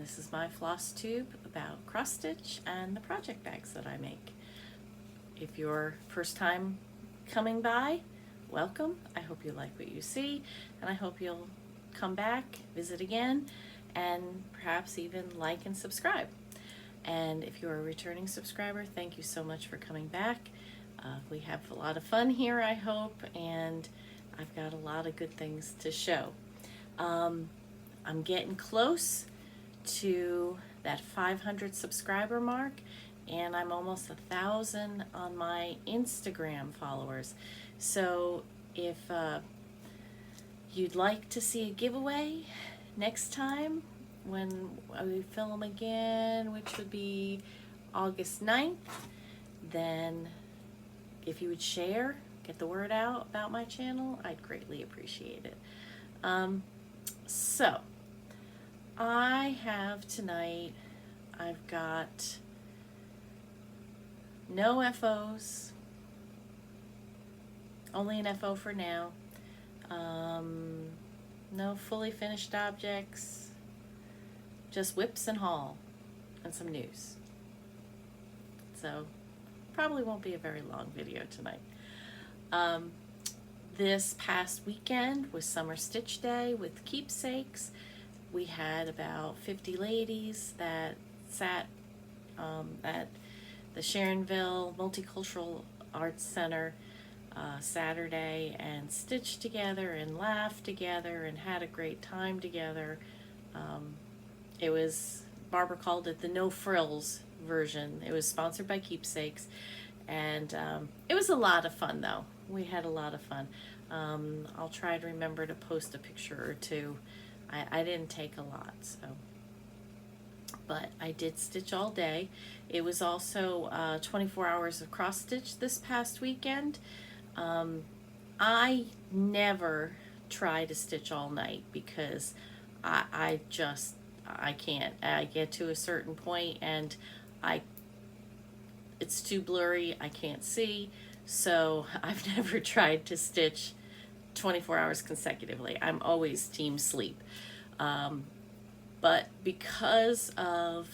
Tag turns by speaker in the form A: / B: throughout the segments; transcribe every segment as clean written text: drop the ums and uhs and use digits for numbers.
A: this is my Flosstube about cross stitch and the project bags that I make. If you're first time coming by, welcome. I hope you like what you see, and I hope you'll come back, visit again, and perhaps even like and subscribe. And if you're a returning subscriber, thank you so much for coming back. We have a lot of fun here, I hope, and I've got a lot of good things to show. I'm getting close to that 500 subscriber mark, and I'm almost 1,000 on my Instagram followers. So if you'd like to see a giveaway next time when we film again, which would be August 9th, then if you would share, get the word out about my channel, I'd greatly appreciate it. So I have tonight, I've got no FOs, only an FO for now, no fully finished objects, just whips and haul and some news. So probably won't be a very long video tonight. This past weekend was Summer Stitch Day with keepsakes. We had about 50 ladies that sat at the Sharonville Multicultural Arts Center Saturday and stitched together and laughed together and had a great time together. It was, Barbara called it the no frills version. It was sponsored by Keepsakes, and it was a lot of fun though. We had a lot of fun. I'll try to remember to post a picture or two. I didn't take a lot, so, but I did stitch all day. It was also 24 hours of cross stitch this past weekend. I never try to stitch all night because I can't. I get to a certain point and it's too blurry, I can't see, so I've never tried to stitch 24 hours consecutively. I'm always team sleep. But because of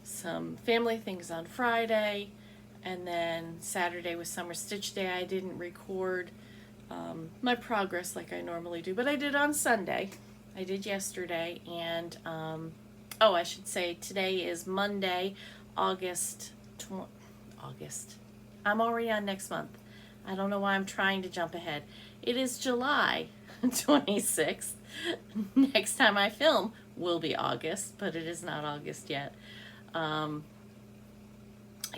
A: some family things on Friday, and then Saturday was Summer Stitch Day, I didn't record my progress like I normally do, but I did on Sunday. I did yesterday, and oh, I should say today is Monday, August. I'm already on next month. I don't know why I'm trying to jump ahead. It is July 26th. Next time I film will be August, but it is not August yet. I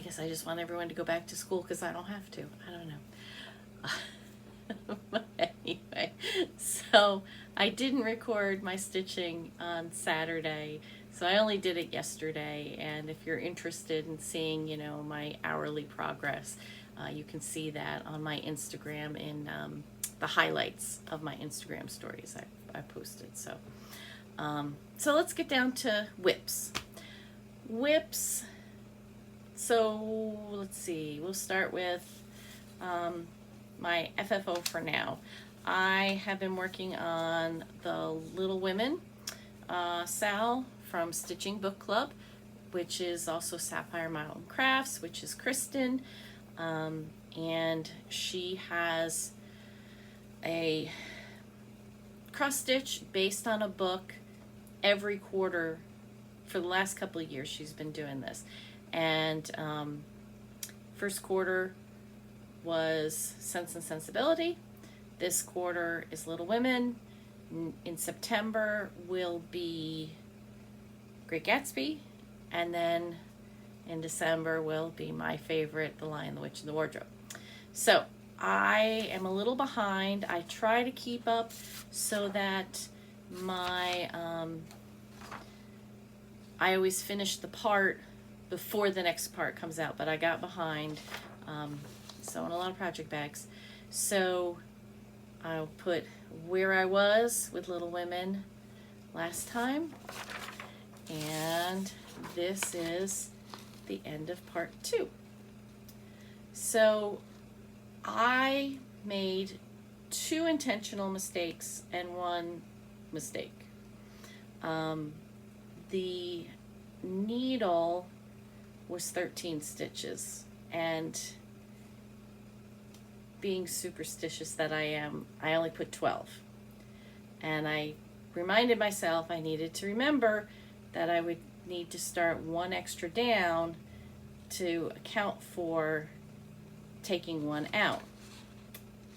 A: guess I just want everyone to go back to school because I don't have to. I don't know. But anyway, so I didn't record my stitching on Saturday, so I only did it yesterday. And if you're interested in seeing, you know, my hourly progress, you can see that on my Instagram in the highlights of my Instagram stories I posted. So, so let's get down to whips. Whips. So let's see. We'll start with my FFO for now. I have been working on the Little Women Sal from Stitching Book Club, which is also Sapphire Mountain Crafts, which is Kristen, and she has a cross stitch based on a book every quarter for the last couple of years. She's been doing this, and first quarter was Sense and Sensibility. This quarter is Little Women. In September will be Great Gatsby, and then in December will be my favorite, The Lion, the Witch, and the Wardrobe. So I am a little behind. I try to keep up so that my I always finish the part before the next part comes out, but I got behind, sewing a lot of project bags. So I'll put where I was with Little Women last time, and this is the end of part 2. So I made 2 intentional mistakes and 1 mistake. the needle was 13 stitches, and being superstitious that I am, I only put 12. And I reminded myself I needed to remember that I would need to start one extra down to account for taking one out.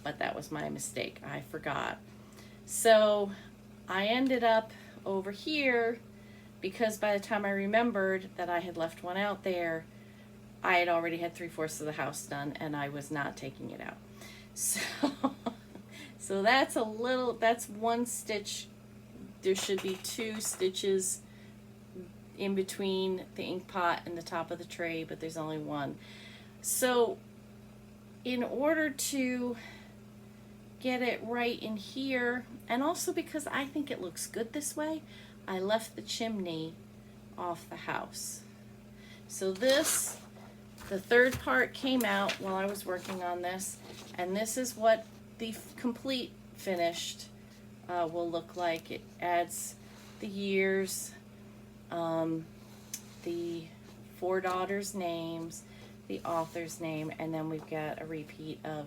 A: But that was my mistake. I forgot. So I ended up over here, because by the time I remembered that I had left one out there, I had already had 3/4 of the house done, and I was not taking it out. So, so that's one stitch. There should be 2 stitches in between the ink pot and the top of the tray, but there's only one. So in order to get it right in here, and also because I think it looks good this way, I left the chimney off the house. So this, the third part came out while I was working on this, and this is what the complete finished will look like. It adds the years, the 4 daughters' names, the author's name, and then we've got a repeat of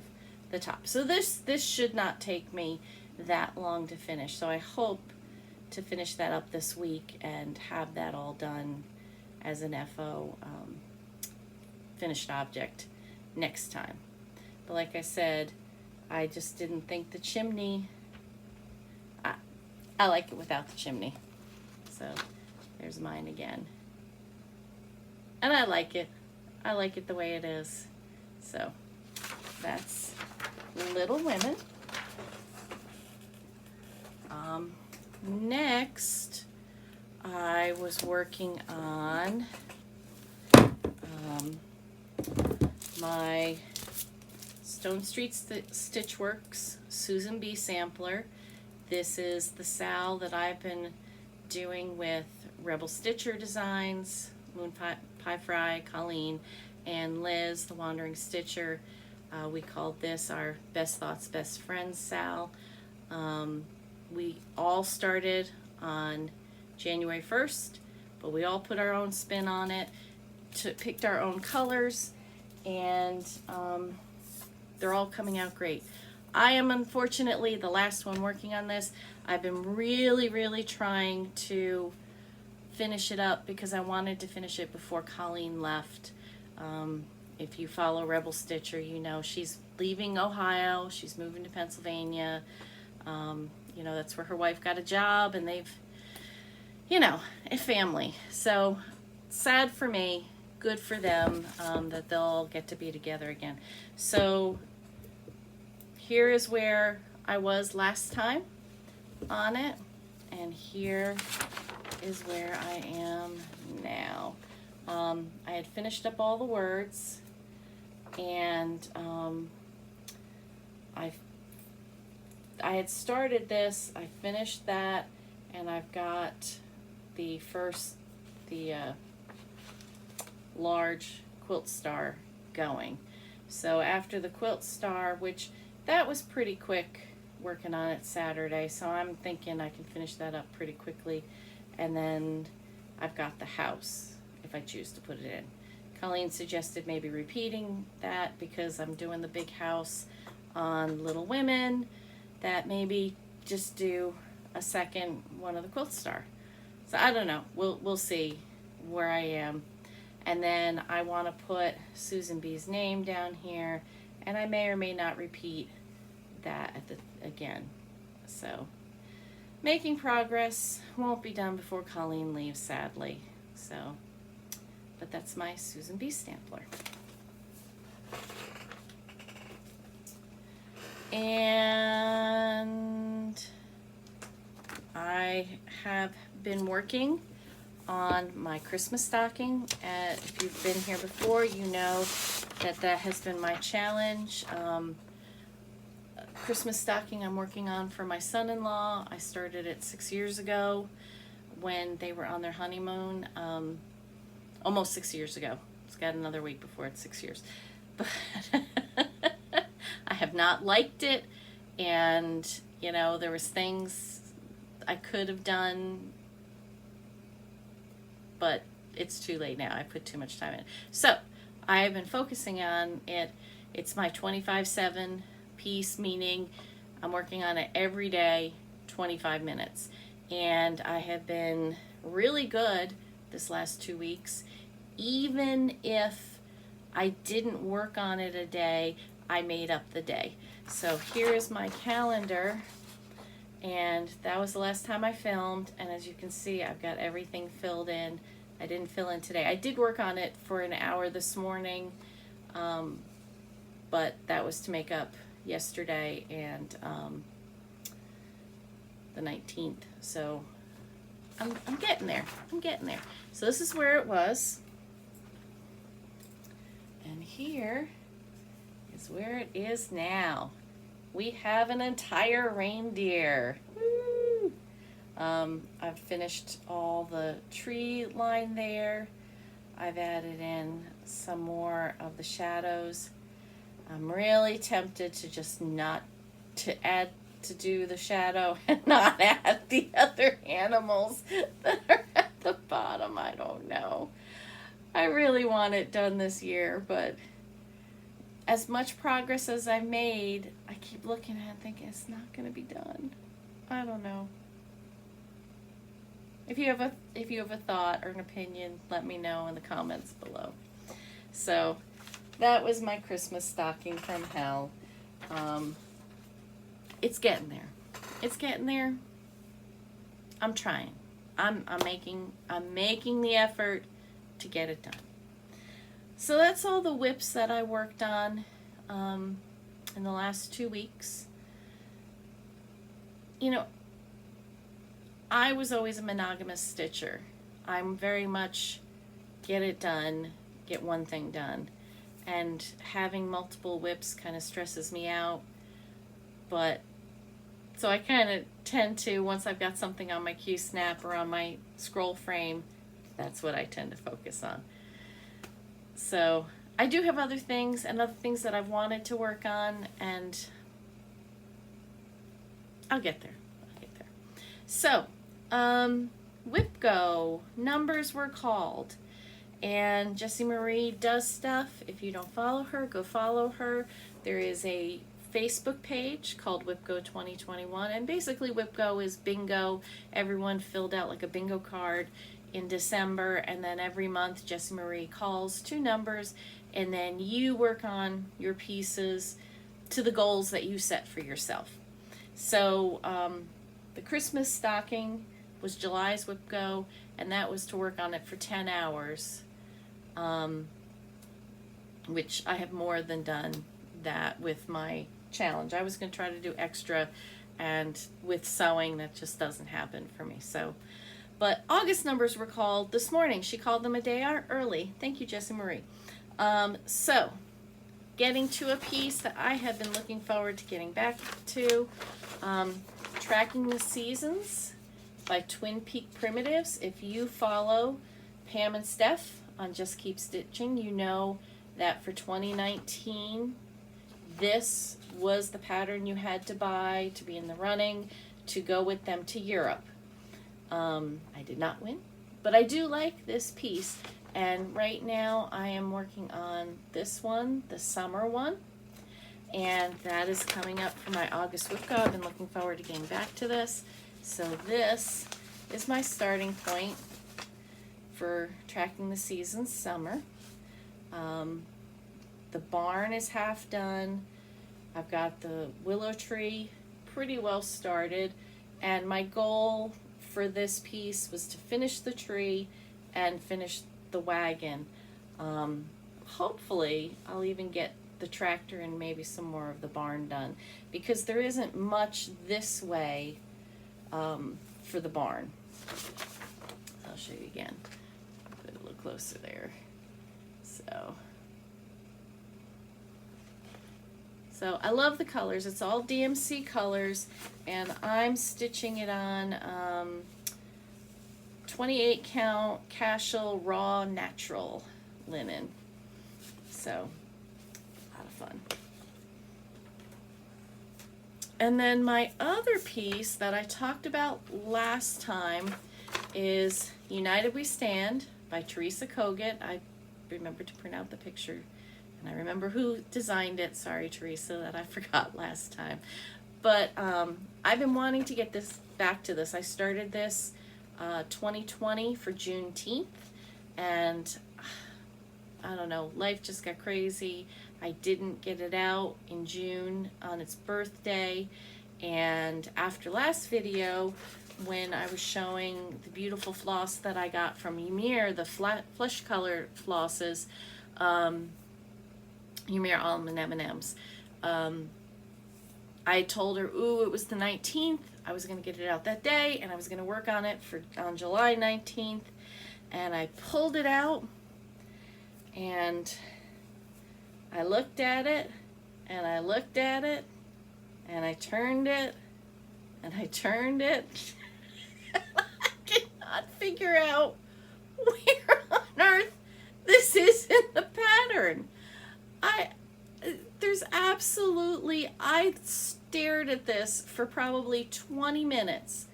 A: the top. So this should not take me that long to finish. So I hope to finish that up this week and have that all done as an FO finished object next time. But like I said, I just didn't think the chimney, I like it without the chimney. So there's mine again. And I like it. I like it the way it is. So that's Little Women. Next, I was working on my Stone Street Stitchworks Susan B. sampler. This is the Sal that I've been doing with Rebel Stitcher Designs, Moon Pie Fry, Colleen, and Liz, the Wandering Stitcher. We called this our Best Thoughts, Best Friends Sal. We all started on January 1st, but we all put our own spin on it, picked our own colors, and they're all coming out great. I am unfortunately the last one working on this. I've been really trying to finish it up because I wanted to finish it before Colleen left. If you follow Rebel Stitcher, you know she's leaving Ohio. She's moving to Pennsylvania. You know, that's where her wife got a job, and they've, you know, a family. So sad for me, good for them, that they'll get to be together again. So here is where I was last time on it, and here is where I am now. I had finished up all the words, and I had started this, I finished that, and I've got the large quilt star going. So after the quilt star, which that was pretty quick working on it Saturday, so I'm thinking I can finish that up pretty quickly, and then I've got the house if I choose to put it in. Colleen suggested maybe repeating that because I'm doing the big house on Little Women, that maybe just do a second one of the quilt star. So I don't know, we'll see where I am. And then I want to put Susan B's name down here, and I may or may not repeat that again. So making progress, won't be done before Colleen leaves, sadly. So, but that's my Susan B sampler. And I have been working on my Christmas stocking. If you've been here before, you know that has been my challenge. Christmas stocking I'm working on for my son-in-law. I started it 6 years ago when they were on their honeymoon. Almost 6 years ago. It's got another week before it's 6 years. But I have not liked it, and you know, there was things I could have done but it's too late now. I put too much time in it. So I have been focusing on it. It's my 25/7 piece, meaning I'm working on it every day, 25 minutes. And I have been really good this last 2 weeks. Even if I didn't work on it a day, I made up the day. So here is my calendar, and that was the last time I filmed, and as you can see, I've got everything filled in. I didn't fill in today. I did work on it for an hour this morning, but that was to make up yesterday and the 19th. So I'm getting there. I'm getting there. So this is where it was. And here is where it is now. We have an entire reindeer. Woo! I've finished all the tree line there. I've added in some more of the shadows. I'm really tempted to just not to do the shadow and not add the other animals that are at the bottom. I don't know. I really want it done this year, but as much progress as I've made, I keep looking at it and thinking it's not going to be done. I don't know. If you have a thought or an opinion, let me know in the comments below. So that was my Christmas stocking from hell. It's getting there. It's getting there. I'm trying. I'm making the effort to get it done. So that's all the whips that I worked on in the last 2 weeks. You know, I was always a monogamous stitcher. I'm very much get it done, get one thing done. And having multiple whips kind of stresses me out. But so I kind of tend to, once I've got something on my Q-snap or on my scroll frame, that's what I tend to focus on. So I do have other things and other things that I've wanted to work on, and I'll get there. I'll get there. So, Whip Go, numbers were called. And Jessie Marie does stuff. If you don't follow her, go follow her. There is a Facebook page called Whip Go 2021, and basically Whip Go is bingo. Everyone filled out like a bingo card in December, and then every month Jessie Marie calls 2 numbers, and then you work on your pieces to the goals that you set for yourself. So the Christmas stocking was July's Whip Go, and that was to work on it for 10 hours, which I have more than done that with my challenge. I was going to try to do extra, and with sewing that just doesn't happen for me. So, but August numbers were called this morning. She called them a day early. Thank you, Jessie Marie. So getting to a piece that I have been looking forward to getting back to, Tracking the Seasons by Twin Peak Primitives. If you follow Pam and Steph on Just Keep Stitching, you know that for 2019, this was the pattern you had to buy to be in the running to go with them to Europe. I did not win, but I do like this piece, and right now I am working on this one, the summer one, and that is coming up for my August Whip Go. I've been looking forward to getting back to this. So this is my starting point for Tracking the Seasons summer. The barn is half done. I've got the willow tree pretty well started, and my goal for this piece was to finish the tree and finish the wagon. Hopefully I'll even get the tractor and maybe some more of the barn done, because there isn't much this way for the barn. I'll show you again. Put it a little closer there. So I love the colors. It's all DMC colors, and I'm stitching it on 28 count Cashel raw natural linen. So a lot of fun. And then my other piece that I talked about last time is United We Stand by Teresa Kogut. I remember to print out the picture, and I remember who designed it. Sorry, Teresa, that I forgot last time. But I've been wanting to get this back to this. I started this 2020 for Juneteenth, and I don't know, life just got crazy. I didn't get it out in June on its birthday, and after last video, when I was showing the beautiful floss that I got from Ymir, the flesh color flosses, Ymir almond M&Ms, I told her, ooh, it was the 19th, I was going to get it out that day, and I was going to work on it on July 19th, and I pulled it out, and I looked at it, and I looked at it, and I turned it, and I turned it. I cannot figure out where on earth this is in the pattern. There's absolutely, I stared at this for probably 20 minutes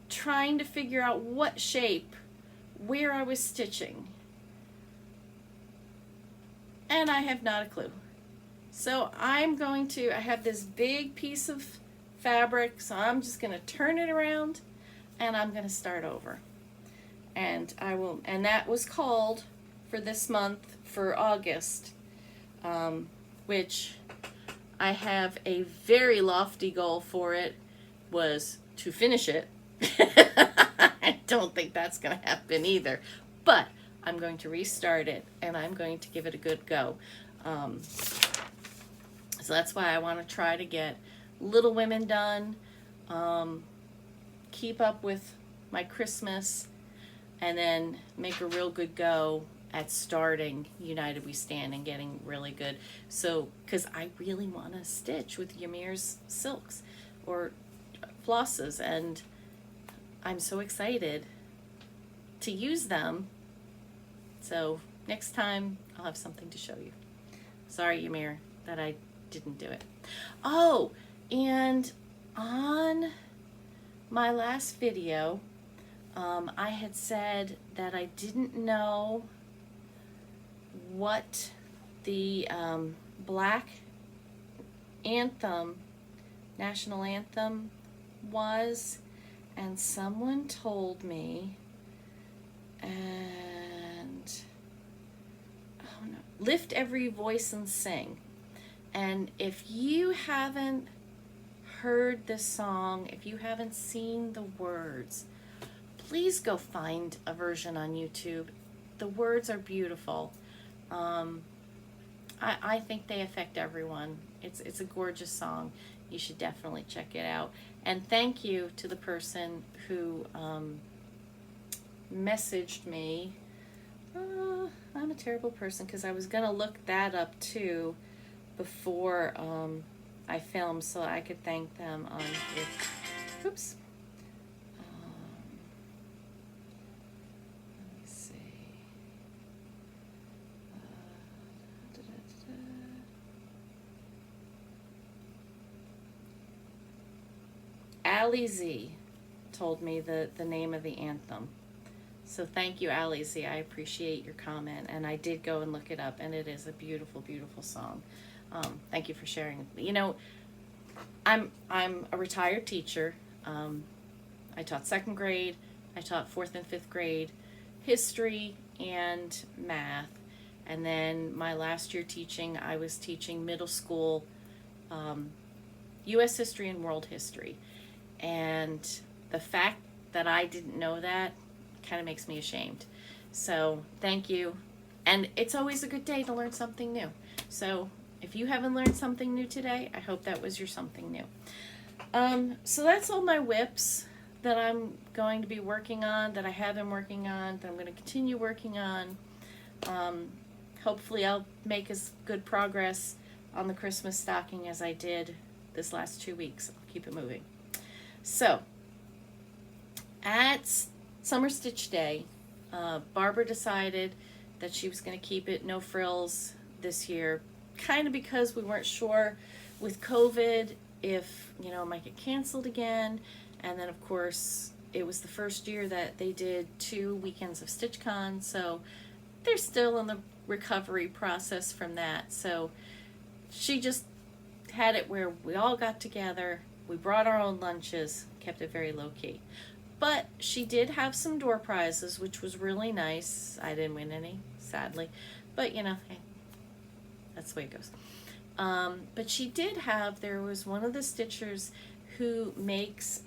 A: trying to figure out what shape, where I was stitching. And I have not a clue. So I have this big piece of fabric, so I'm just going to turn it around and I'm going to start over. And that was called for this month, for August, which I have a very lofty goal for it, was to finish it. I don't think that's going to happen either, but I'm going to restart it, and I'm going to give it a good go. So that's why I want to try to get Little Women done, keep up with my Christmas, and then make a real good go at starting United We Stand and getting really good. So, because I really want to stitch with Ymir's silks or flosses, and I'm so excited to use them. So next time I'll have something to show you. Sorry, Ymir, that I didn't do it. Oh, and on my last video, I had said that I didn't know what the Black anthem, national anthem was, and someone told me, and oh no, Lift Every Voice and Sing. And if you haven't heard this song, if you haven't seen the words, please go find a version on YouTube. The words are beautiful. I think they affect everyone. It's a gorgeous song. You should definitely check it out. And thank you to the person who messaged me. I'm a terrible person, because I was going to look that up too before I filmed, so I could thank them on it. Oops. Let me see. Allie Z told me the name of the anthem. So thank you, Allie Z. I appreciate your comment, and I did go and look it up, and it is a beautiful, beautiful song. Thank you for sharing with me. You know, I'm a retired teacher. I taught 2nd grade, I taught 4th and 5th grade history and math, and then my last year teaching, I was teaching middle school U.S. history and world history. And the fact that I didn't know that kind of makes me ashamed. So thank you. And it's always a good day to learn something new. So if you haven't learned something new today, I hope that was your something new. So that's all my whips that I'm going to be working on, that I have been working on, that I'm going to continue working on. Hopefully I'll make as good progress on the Christmas stocking as I did this last 2 weeks. I'll keep it moving. So, at Summer Stitch Day, Barbara decided that she was going to keep it no frills this year, kind of because we weren't sure with COVID if, you know, it might get canceled again. And then, of course, it was the first year that they did 2 weekends of StitchCon, so they're still in the recovery process from that. So she just had it where we all got together, we brought our own lunches, kept it very low key. But she did have some door prizes, which was really nice. I didn't win any, sadly, but you know, hey, that's the way it goes. But she did have, there was one of the stitchers who makes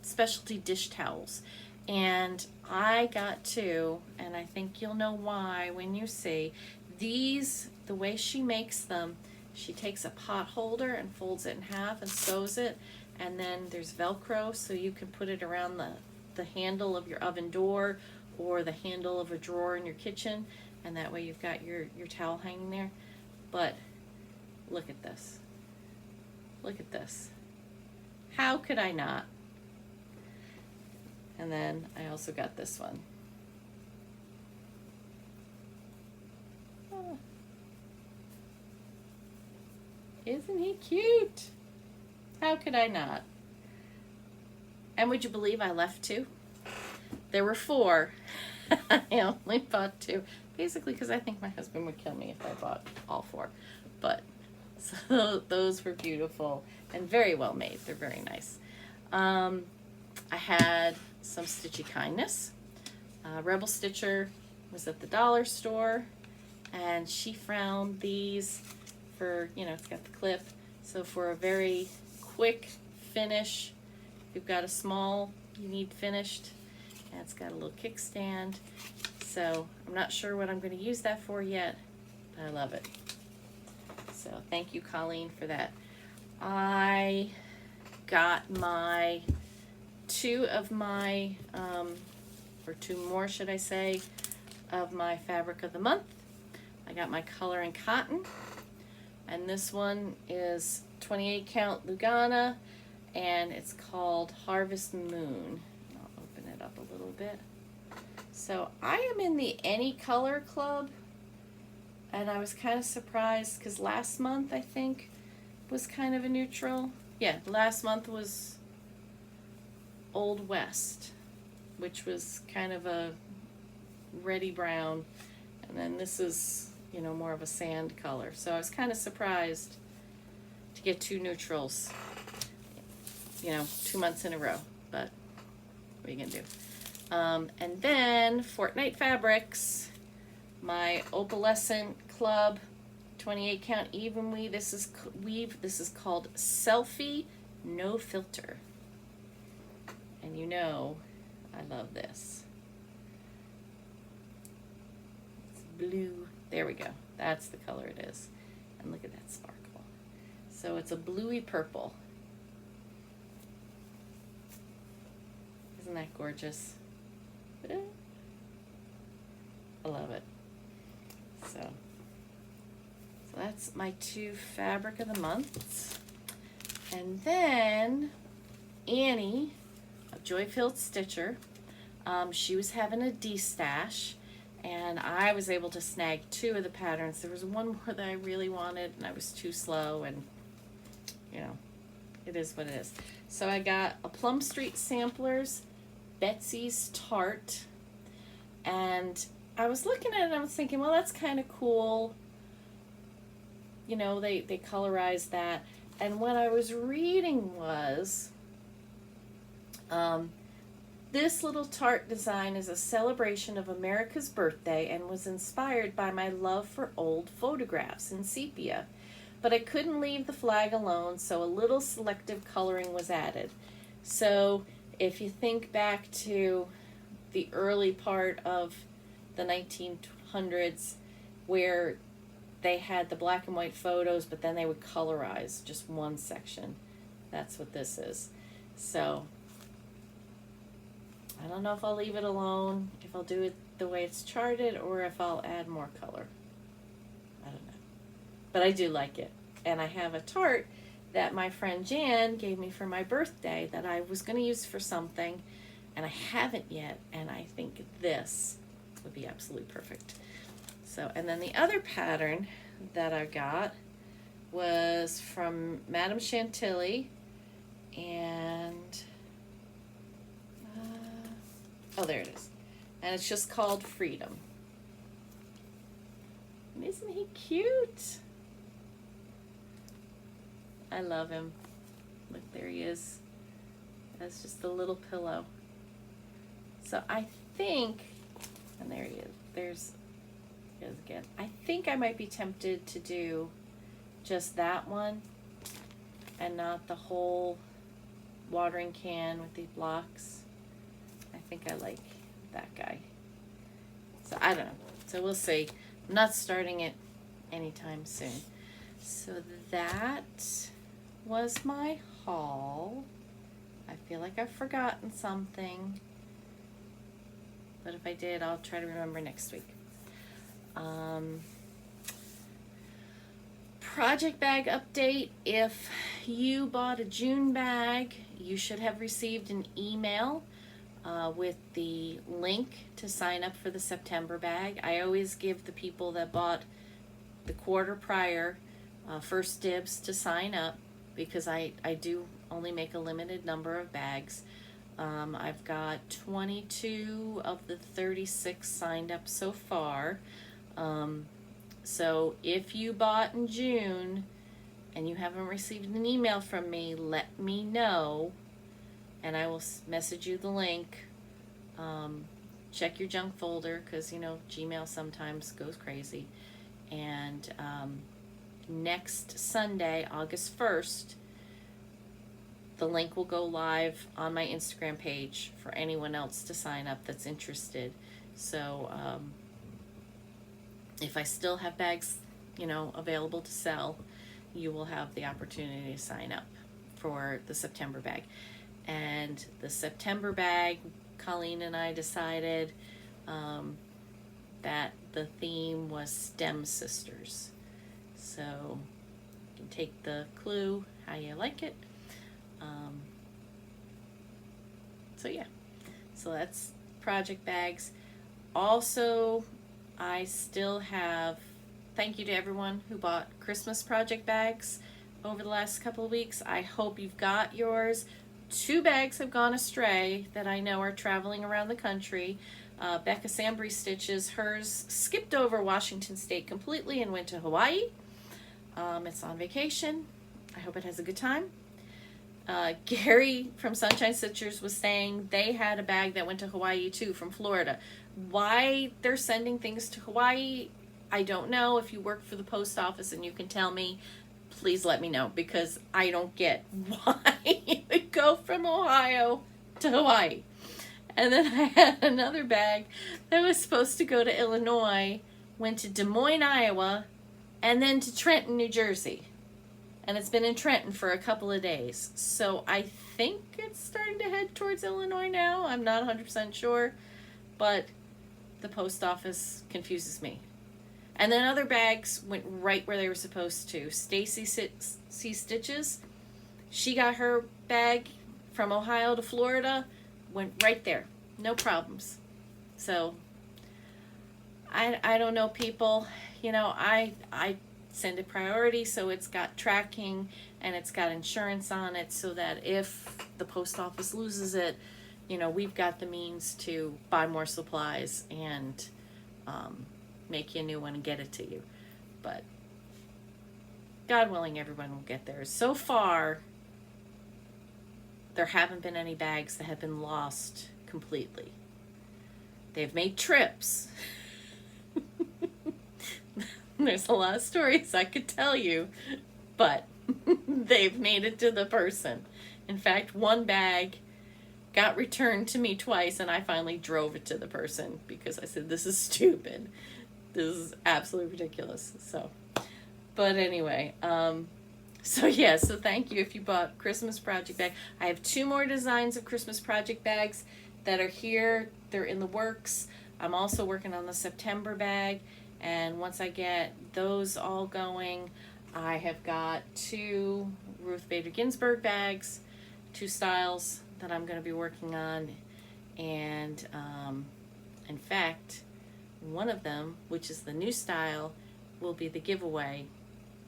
A: specialty dish towels, and I got 2, and I think you'll know why when you see these. The way she makes them, she takes a pot holder and folds it in half and sews it, and then there's Velcro so you can put it around the handle of your oven door or the handle of a drawer in your kitchen, and that way you've got your towel hanging there. But look at this. Look at this. How could I not? And then I also got this one. Oh. Isn't he cute? How could I not? And would you believe I left 2? There were 4. I only bought 2. Basically because I think my husband would kill me if I bought all 4. But so those were beautiful and very well made. They're very nice. I had some Stitchy Kindness. Rebel Stitcher was at the dollar store, and she found these for, you know, it's got the clip. So for a very quick finish, you've got a small, you need finished, and it's got a little kickstand. So I'm not sure what I'm going to use that for yet, but I love it. So thank you, Colleen, for that. I got my 2 of my, or 2 more, should I say, of my fabric of the month. I got my Color and Cotton, and this one is 28 count Lugana, and it's called Harvest Moon. I'll open it up a little bit. So I am in the Any Color Club, and I was kind of surprised because last month I think was kind of a neutral. Yeah, last month was Old West, which was kind of a reddy brown, and then this is, you know, more of a sand color. So I was kind of surprised to get 2 neutrals, you know, 2 months in a row, but what are you gonna do? And then Fortnite Fabrics, my Opalescent Club 28 count even weave. This is called Selfie No Filter, and you know I love this. It's blue. There we go. That's the color it is. And look at that sparkle. So it's a bluey purple. Isn't that gorgeous? I love it. So that's my 2 fabric of the month. And then Annie of Joy-Filled Stitcher, she was having a de-stash, and I was able to snag 2 of the patterns. There was one more that I really wanted, and I was too slow, and you know, it is what it is. So I got a Plum Street Samplers Betsy's Tart, and I was looking at it and I was thinking, well, that's kind of cool. You know, they colorized that. And what I was reading was, this little tart design is a celebration of America's birthday and was inspired by my love for old photographs in sepia. But I couldn't leave the flag alone, so a little selective coloring was added. So if you think back to the early part of the 1900s, where they had the black and white photos, but then they would colorize just one section. That's what this is. So I don't know if I'll leave it alone, if I'll do it the way it's charted, or if I'll add more color. I don't know. But I do like it. And I have a tart that my friend Jan gave me for my birthday that I was going to use for something, and I haven't yet, and I think this would be absolutely perfect. So, and then the other pattern that I got was from Madame Chantilly, and Oh, there it is. And it's just called Freedom. And isn't he cute? I love him. Look, there he is. That's just a little pillow. So I think, and there he is. There's again. I think I might be tempted to do just that one and not the whole watering can with the blocks. I think I like that guy. So I don't know. So we'll see. I'm not starting it anytime soon. So that was my haul. I feel like I've forgotten something, but if I did, I'll try to remember next week. Project bag update. If you bought a June bag, you should have received an email with the link to sign up for the September bag. I always give the people that bought the quarter prior first dibs to sign up, because I do only make a limited number of bags. I've got 22 of the 36 signed up so far. So if you bought in June and you haven't received an email from me, let me know and I will message you the link. Check your junk folder, because you know Gmail sometimes goes crazy. And next Sunday, August 1st, the link will go live on my Instagram page for anyone else to sign up that's interested. So if I still have bags, you know, available to sell, you will have the opportunity to sign up for the September bag. And the September bag, Colleen and I decided that the theme was STEM Sisters. So you can take the clue how you like it. So yeah, so that's project bags. Also, I still have, thank you to everyone who bought Christmas project bags over the last couple of weeks. I hope you've got yours. 2 bags have gone astray that I know are traveling around the country. Becca Sambrie Stitches, hers skipped over Washington State completely and went to Hawaii. It's on vacation. I hope it has a good time. Gary from Sunshine Stitchers was saying they had a bag that went to Hawaii too, from Florida. Why they're sending things to Hawaii, I don't know. If you work for the post office and you can tell me, please let me know, because I don't get why you would go from Ohio to Hawaii. And then I had another bag that was supposed to go to Illinois, went to Des Moines, Iowa, and then to Trenton, New Jersey. And it's been in Trenton for a couple of days. So I think it's starting to head towards Illinois now. I'm not 100% sure, but the post office confuses me. And then other bags went right where they were supposed to. Stacy C. Stitches, she got her bag from Ohio to Florida, went right there. No problems. So I don't know, people. You know, I send it priority, so it's got tracking and it's got insurance on it, so that if the post office loses it, you know, we've got the means to buy more supplies and make you a new one and get it to you. But God willing, everyone will get theirs. So far, there haven't been any bags that have been lost completely. They've made trips. There's a lot of stories I could tell you, but they've made it to the person. In fact, one bag got returned to me twice, and I finally drove it to the person because I said, this is stupid. This is absolutely ridiculous. So, but anyway, so yeah, so thank you if you bought Christmas project bag. I have 2 more designs of Christmas project bags that are here. They're in the works. I'm also working on the September bag. And once I get those all going, I have got 2 Ruth Bader Ginsburg bags, 2 styles that I'm going to be working on. And in fact, one of them, which is the new style, will be the giveaway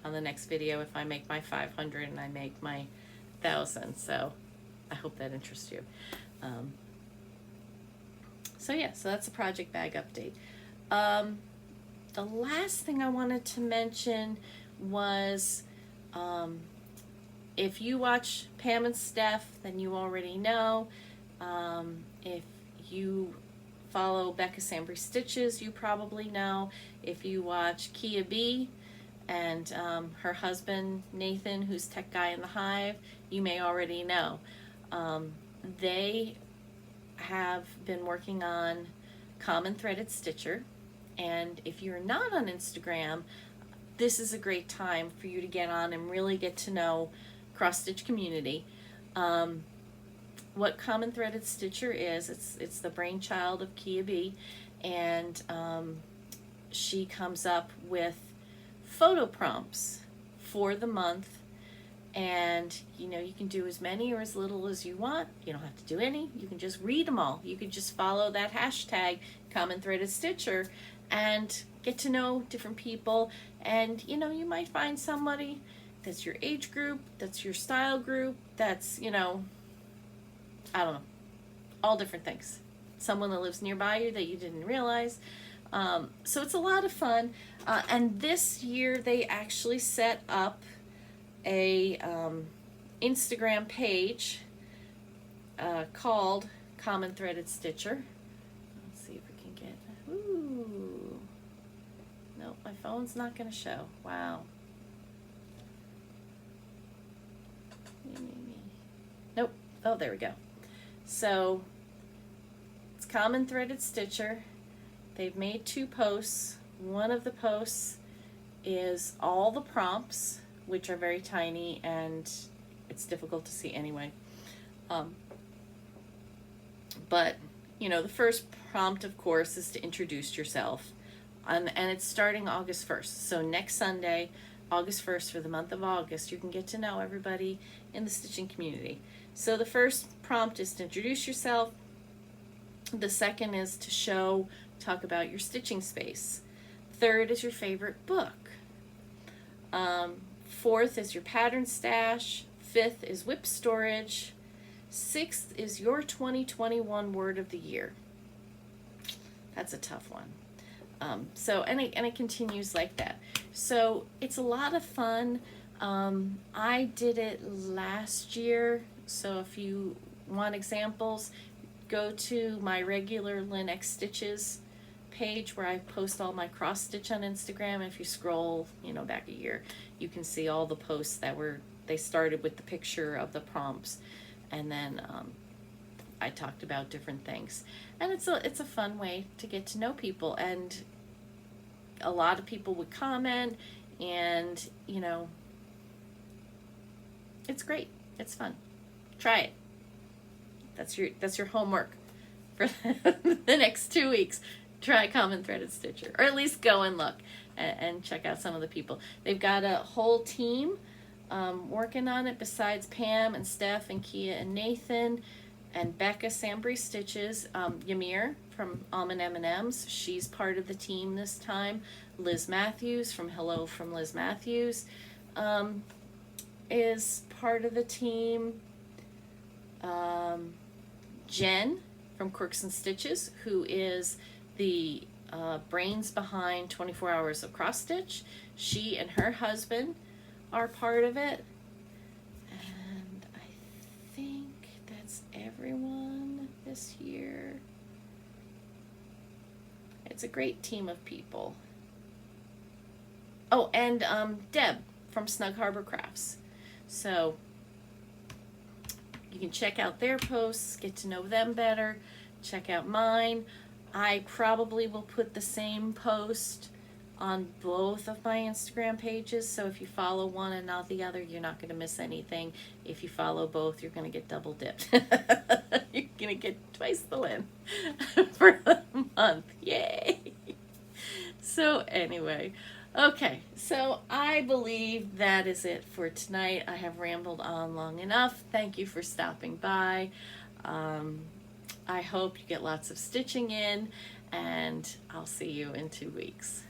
A: on the next video if I make my 500 and I make my 1,000. So I hope that interests you. So yeah, so that's a project bag update. The last thing I wanted to mention was, if you watch Pam and Steph, then you already know. If you follow Becca Sambrie Stitches, you probably know. If you watch Kea Bee and her husband Nathan, who's tech guy in the Hive, you may already know. They have been working on Common Threaded Stitcher, and if you're not on Instagram, this is a great time for you to get on and really get to know cross stitch community. What Common Threaded Stitcher is, it's the brainchild of Kea Bee, and she comes up with photo prompts for the month, and you know, you can do as many or as little as you want. You don't have to do any. You can just read them all. You can just follow that hashtag Common Threaded Stitcher and get to know different people, and you know, you might find somebody that's your age group, that's your style group, that's, you know, I don't know, all different things. Someone that lives nearby you that you didn't realize. So it's a lot of fun. And this year they actually set up a Instagram page called Common Threaded Stitcher. Let's see if we can get, ooh, nope, my phone's not gonna show. Wow. Nope. Oh, there we go. So it's Common Threaded Stitcher. They've made 2 posts. One of the posts is all the prompts, which are very tiny and it's difficult to see anyway. But you know, the first prompt, of course, is to introduce yourself, and it's starting August 1st. So next Sunday, August 1st, for the month of August, you can get to know everybody in the stitching community. So the first prompt is to introduce yourself. The second is to talk about your stitching space. Third is your favorite book. Fourth is your pattern stash. Fifth is whip storage. Sixth is your 2021 word of the year. That's a tough one. And it continues like that. So it's a lot of fun. I did it last year, so if you want examples, go to my regular Linux Stitches page where I post all my cross stitch on Instagram. If you scroll, you know, back a year, you can see all the posts that they started with the picture of the prompts, and then I talked about different things, and it's a fun way to get to know people, and a lot of people would comment, and you know, it's great. It's fun. Try it. That's your homework for the next 2 weeks. Try Common Threaded Stitcher, or at least go and look and check out some of the people. They've got a whole team working on it besides Pam and Steph and Kea and Nathan and Becca Sambrie Stitches. Ymir from Almond M&Ms, she's part of the team this time. Liz Matthews from Hello from Liz Matthews is part of the team. Jen from Quirks and Stitches, who is the brains behind 24 Hours of Cross Stitch. She and her husband are part of it. And I think that's everyone this year. It's a great team of people. Oh, and Deb from Snug Harbor Crafts. So you can check out their posts, get to know them better, check out mine. I probably will put the same post on both of my Instagram pages, so if you follow one and not the other, you're not going to miss anything. If you follow both, you're going to get double dipped. You're going to get twice the win for the month. Yay! So anyway, okay, so I believe that is it for tonight. I have rambled on long enough. Thank you for stopping by. I hope you get lots of stitching in, and I'll see you in 2 weeks.